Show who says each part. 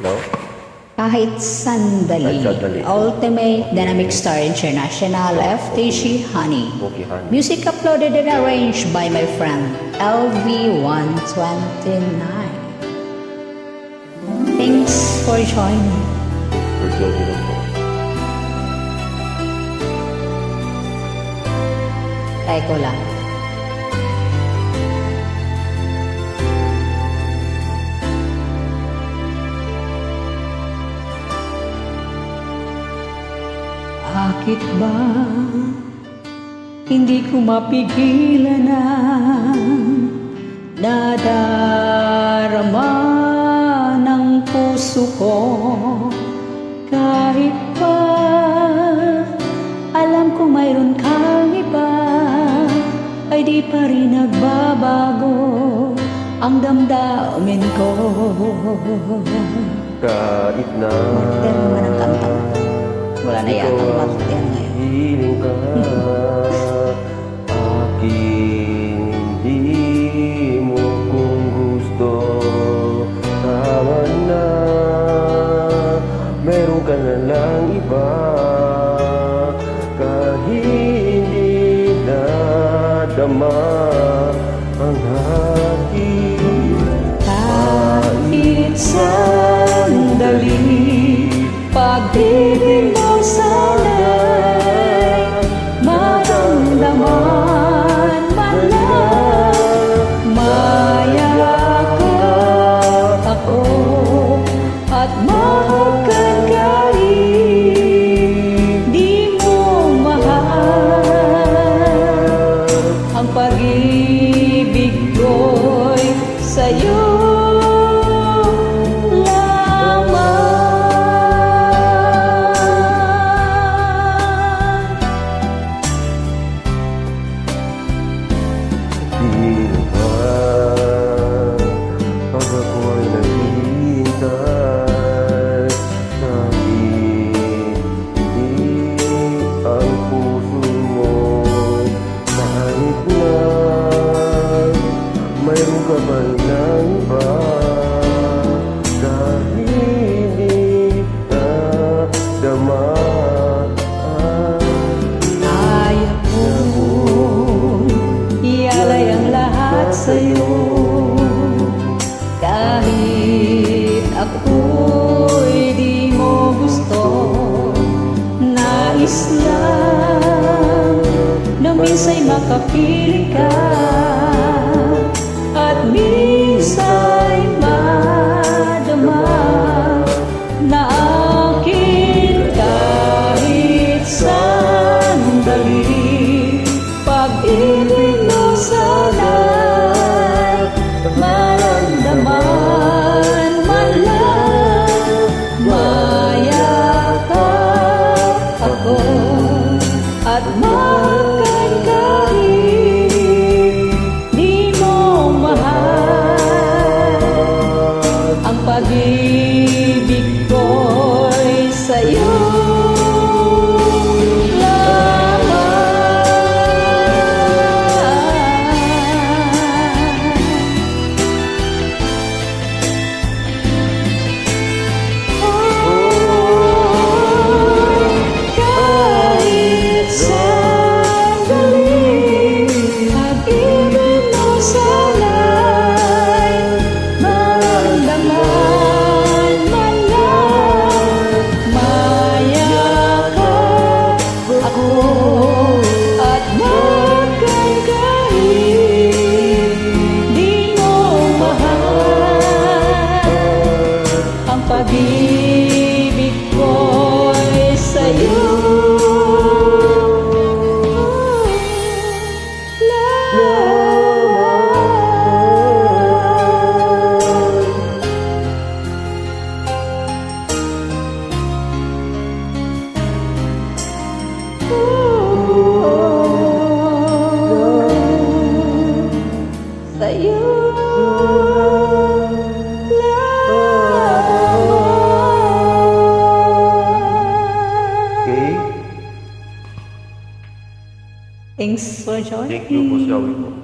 Speaker 1: No?
Speaker 2: Kahit sandali.
Speaker 1: Kahit sandali.
Speaker 2: Ultimate Dynamic Star International, FTC Honey.
Speaker 1: Okay, honey.
Speaker 2: Music uploaded and arranged by my friend LV129. Thanks for joining.
Speaker 1: Virtual din po.
Speaker 2: Try ko lang. Bakit ba hindi ko mapigilan ang nadarama ng puso ko? Kahit pa alam ko mayroon kang iba, ay di pa rin nagbabago ang damdamin ko.
Speaker 1: Kahit na
Speaker 2: Martir naman ang kanta. Wala na yata ang martir ngayon.
Speaker 1: hiling ka, aking hindi mo kung gusto. Tama na, meron ka na lang iba. Kahit hindi nadama ang aking
Speaker 2: Kahit sandali, pag-ibig mo sana'y maramdaman man lang. Mayakap ako at mahagkan kahit di mo mahal. Ang pag-ibig ko'y sa'yo
Speaker 1: pag ako'y naghihintay, nakikindi ang puso mo. Kahit na mayroon ka ba ng iba, kahit hindi nadama
Speaker 2: kaya kong ialay ang lahat sa'yo. Kahit ako'y di mo gusto, nais lang na minsa'y makapiling ka, at minsa'y madama na akin kahit sandali. Pag-ibig mo sana'y maramdaman man lang. Mayakap ako at mahagkan kahit di mo mahal. Ang pag-ibig ko'y sa'yo pag-ibig ko'y sa'yo Thanks for joining.
Speaker 1: Thank you po, Shawi po.